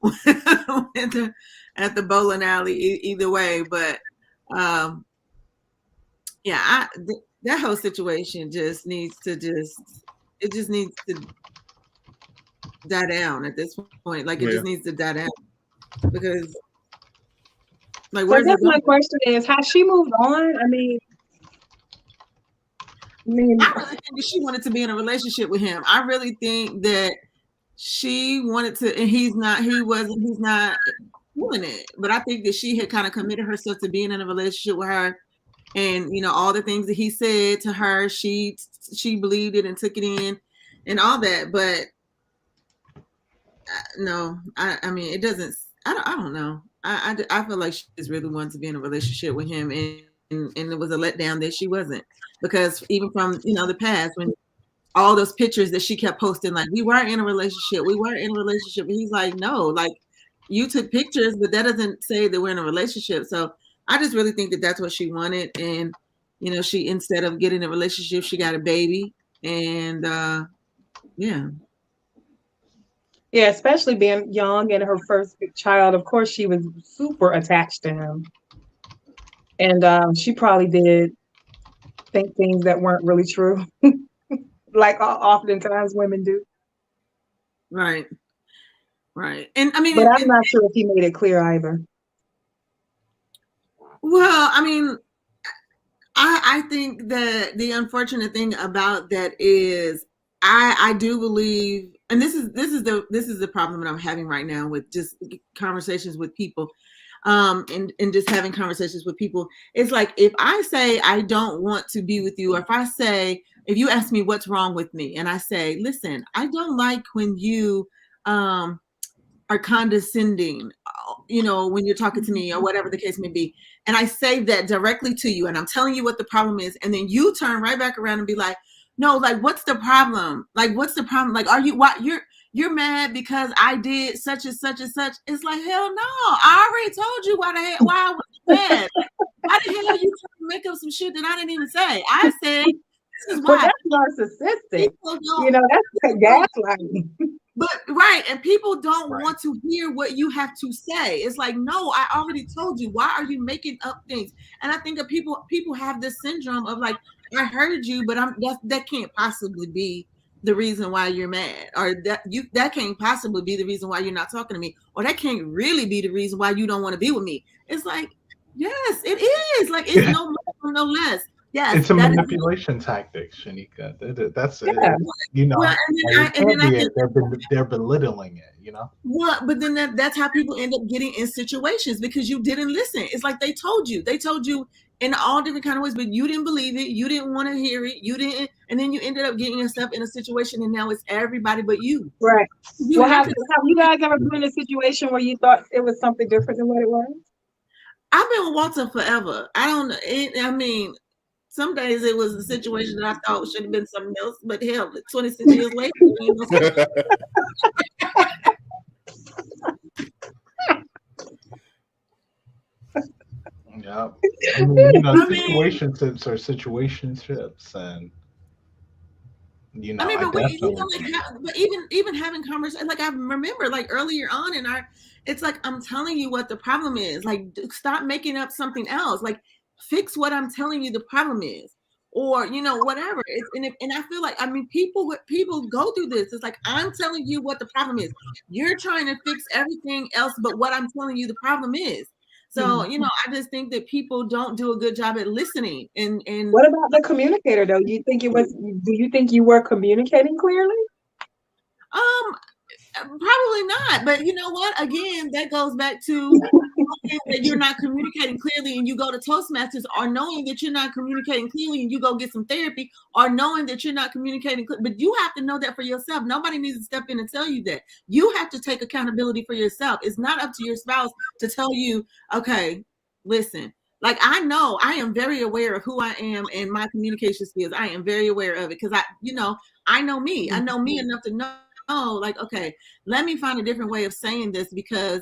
at the bowling alley either way. But that whole situation just needs to die down at this point. Like, it just needs to die down because like, so I guess my question is, has she moved on? I mean, I really think that she wanted to be in a relationship with him. I really think that she wanted to, and he's not doing it. But I think that she had kind of committed herself to being in a relationship with her, and all the things that he said to her, she believed it and took it in, and all that. But no, I mean, it doesn't. I don't know. I feel like she just really wanted to be in a relationship with him, and it was a letdown that she wasn't. Because even from, the past, when all those pictures that she kept posting, like, we weren't in a relationship. And he's like, no, like, you took pictures, but that doesn't say that we're in a relationship. So I just really think that that's what she wanted. And, she, instead of getting a relationship, she got a baby. And yeah. Yeah, especially being young and her first child. Of course, she was super attached to him. And she probably did think things that weren't really true, like oftentimes women do. Right. And I mean, but I'm not sure if he made it clear either. Well, I mean, I think that the unfortunate thing about that is I do believe, and this is the problem that I'm having right now with just conversations with people. And just having conversations with people, it's like, if I say I don't want to be with you, or if you ask me what's wrong with me, and I say, listen, I don't like when you are condescending, when you're talking to me, or whatever the case may be, and I say that directly to you, and I'm telling you what the problem is, and then you turn right back around and be like, no, like, what's the problem? Like, what's the problem? Like, you're mad because I did such and such and such. It's like, hell no. I already told you why I was mad. Why the hell you trying to make up some shit that I didn't even say? I said, this is why. Well, that's narcissistic. That's gaslighting. But right, and people don't Right. want to hear what you have to say. It's like, no, I already told you. Why are you making up things? And I think that people have this syndrome of like, I heard you, but that can't possibly be the reason why you're mad, or that can't possibly be the reason why you're not talking to me, or that can't really be the reason why you don't want to be with me. It's like, yes, it is. Like, it's no more, no less. Yes, it's a manipulation tactic, Shanika. That's it. You know, well, and then I think they're belittling it. You know. Well, but then that's how people end up getting in situations, because you didn't listen. It's like they told you in all different kind of ways, but you didn't believe it. You didn't want to hear it. You didn't, and then you ended up getting yourself in a situation, and now it's everybody but you. Right. Well, have you guys ever been in a situation where you thought it was something different than what it was? I've been with Walter forever. I don't know. I mean, some days it was a situation that I thought should have been something else, but hell, 26 years later. Yeah. I mean, you know, situationships are situationships, and you know, I mean, but even having conversations, like I remember, like earlier on in it's like, I'm telling you what the problem is. Like, stop making up something else. Like, fix what I'm telling you the problem is, or you know, whatever. And I feel like, I mean, people go through this. It's like, I'm telling you what the problem is. You're trying to fix everything else, but what I'm telling you the problem is. So, you know, I just think that people don't do a good job at listening. And what about the communicator though? Do you think you were communicating clearly? Probably not. But you know what? Again, that goes back to that you're not communicating clearly, and you go to Toastmasters, or knowing that you're not communicating clearly and you go get some therapy, or knowing that you're not communicating. But you have to know that for yourself. Nobody needs to step in and tell you that. You have to take accountability for yourself. It's not up to your spouse to tell you, okay, listen. Like, I know I am very aware of who I am and my communication skills. I am very aware of it, because I know me. I know me enough to know, like, okay, let me find a different way of saying this, because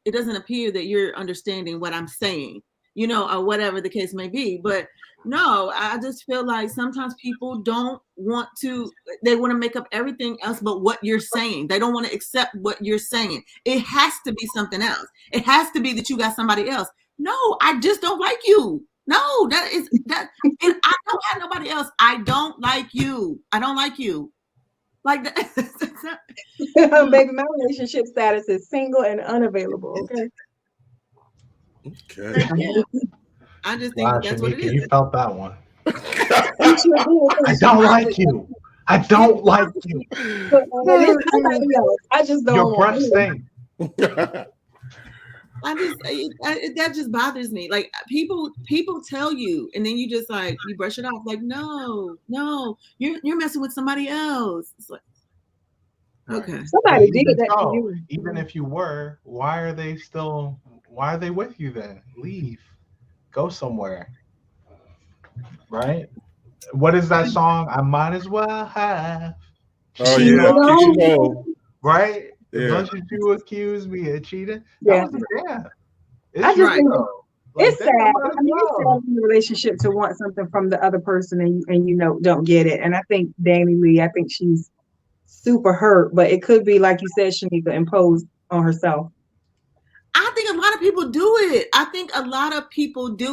it doesn't appear that you're understanding what I'm saying, you know, or whatever the case may be. But no, I just feel like sometimes people don't want to, they want to make up everything else but what you're saying. They don't want to accept what you're saying. It has to be something else. It has to be that you got somebody else. No, I just don't like you. No, that is that. And I don't have nobody else. I don't like you. I don't like you. Like that. Baby, my relationship status is single and unavailable. Okay. Okay. Yeah. I just think that's Shanika, what it is. you felt that one. I don't like you. I don't like you. I just don't. Your breath stinks. That just bothers me. Like, people tell you, and then you just like, you brush it off. Like, no, you're messing with somebody else. It's like, okay, somebody did that to you. Even if you were, why are they with you then? Leave, go somewhere. Right? What is that song? I might as well have. Oh yeah, right? Yeah. Don't you accuse me of cheating? Yeah. It's right. It's sad. I mean, it's sad in a relationship to want something from the other person and you know don't get it. And I think Danny Lee, I think she's super hurt, but it could be, like you said, Shanika, imposed on herself. I think a lot of people do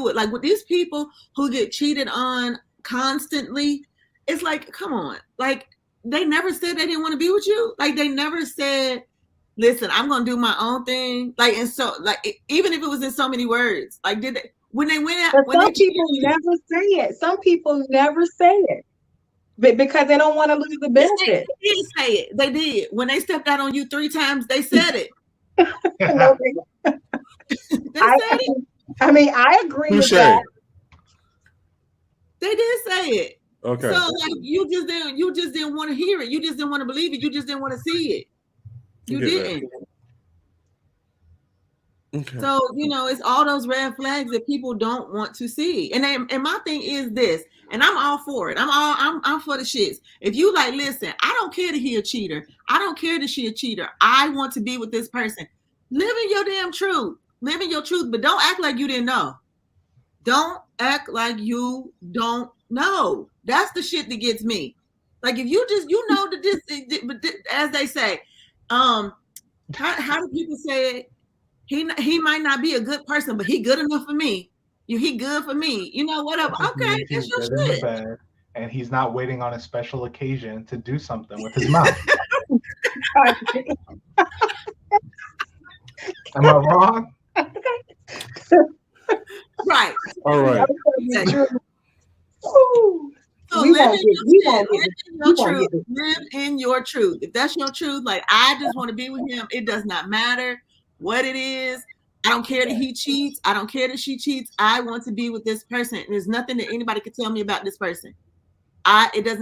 it. Like, with these people who get cheated on constantly, it's like, come on. Like, they never said they didn't want to be with you. Like, they never said, listen, I'm going to do my own thing. Like, and so, like, even if it was in so many words, like, did they, when they went out, but some people never say it. Some people never say it. But because they don't want to lose the benefit. They did say it. They did. When they stepped out on you 3 times, they said it. I mean, I agree with that. They did say it. Okay. So like, you just didn't want to hear it. You just didn't want to believe it. You just didn't want to see it. You didn't. Okay. So, you know, it's all those red flags that people don't want to see. And my thing is this, and I'm all for it. I'm for the shits. If you like, listen, I don't care that he a cheater. I don't care that she a cheater. I want to be with this person. Live in your damn truth. Live in your truth, but don't act like you didn't know. Don't act like you don't know. That's the shit that gets me. Like if you just, you know, as they say, how do people say it? He might not be a good person, but he good enough for me. He good for me. You know, whatever. Okay, that's your shit. Bed, and he's not waiting on a special occasion to do something with his mouth. Am I wrong? Right. All right. So live in your truth. If that's your truth, like I just want to be with him. It does not matter what it is. I don't care that he cheats. I don't care that she cheats. I want to be with this person. There's nothing that anybody can tell me about this person.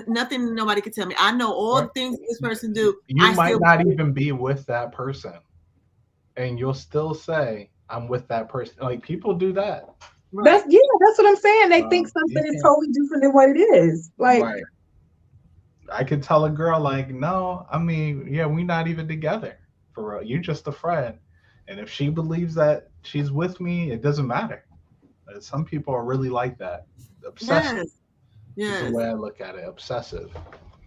Nothing nobody can tell me. I know all the things this person do. You might not even be with that person, and you'll still say, I'm with that person. Like people do that. Right. That's what I'm saying. They think something is totally different than what it is. Like I could tell a girl, like, no, I mean, yeah, we're not even together for real. You're just a friend. And if she believes that she's with me, it doesn't matter. Some people are really like that. Obsessive. Yes. Is the way I look at it. Obsessive.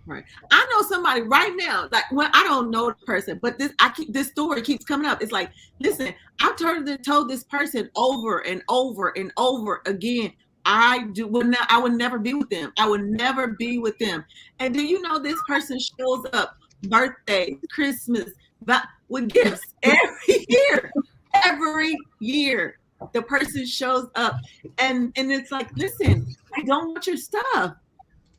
Right. I know somebody right now, like when I don't know the person, but this story keeps coming up. It's like, listen, I've told this person over and over and over again. I would never be with them. I would never be with them. And do you know this person shows up birthday, Christmas, with gifts every year. Every year. The person shows up and it's like, listen, I don't want your stuff.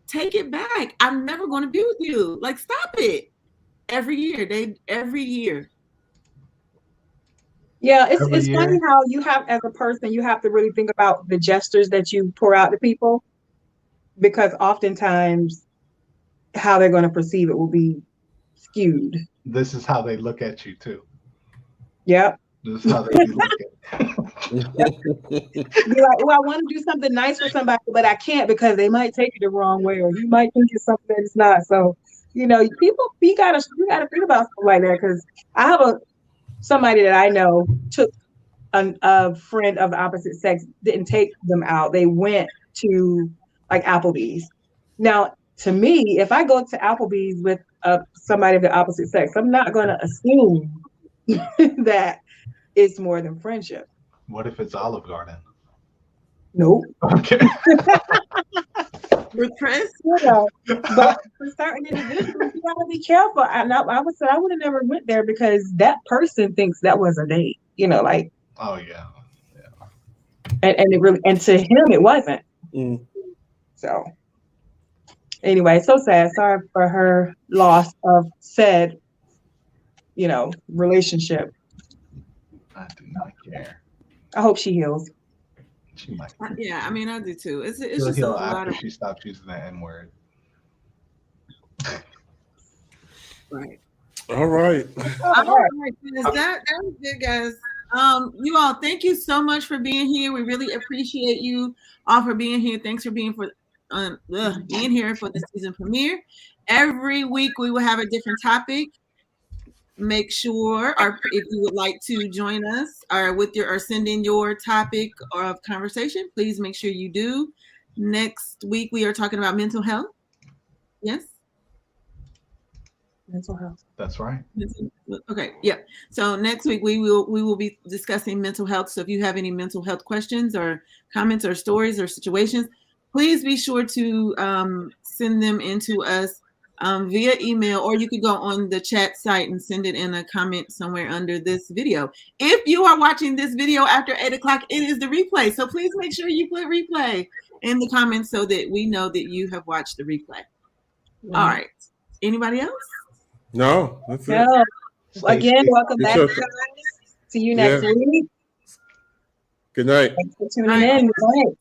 Take it back. I'm never going to be with you. Like, stop it. Every year. Yeah, it's funny how you have, as a person, you have to really think about the gestures that you pour out to people, because oftentimes how they're going to perceive it will be skewed. This is how they look at you too. Yep. This is how they look at you. Be like, well, I want to do something nice for somebody, but I can't because they might take it the wrong way, or you might think it's something that it's not. So, you know, people, you gotta think about stuff like that. Because I have somebody that I know took a friend of the opposite sex, didn't take them out. They went to like Applebee's. Now, to me, if I go to Applebee's with somebody of the opposite sex, I'm not going to assume that it's more than friendship. What if it's Olive Garden? Nope. Okay. With Chris? You know, but for certain individuals, you gotta be careful. I would have never went there because that person thinks that was a date. You know, like. Oh yeah. And it really, and to him it wasn't. Mm. So. Anyway, so sad. Sorry for her loss of said, relationship. I do not care. I hope she heals. She might. Yeah, I mean, I do too. It's She'll just heal a lot after of. she stops using the N-word. Right. All right. All right. That was good, guys. You all, thank you so much for being here. We really appreciate you all for being here. Thanks for being here for the season premiere. Every week we will have a different topic. Make sure, or if you would like to join us or send in your topic of conversation, please make sure you do. Next week we are talking about mental health. Yes. Mental health. That's right. Okay. Yeah. So next week we will be discussing mental health. So if you have any mental health questions or comments or stories or situations, please be sure to send them into us via email, or you could go on the chat site and send it in a comment somewhere under this video. If you are watching this video after 8 o'clock, it is the replay. So please make sure you put replay in the comments so that we know that you have watched the replay. All right. Anybody else? No, that's it. No. Again, welcome back, guys. See you next week. Good night. Thanks for tuning in. Good night.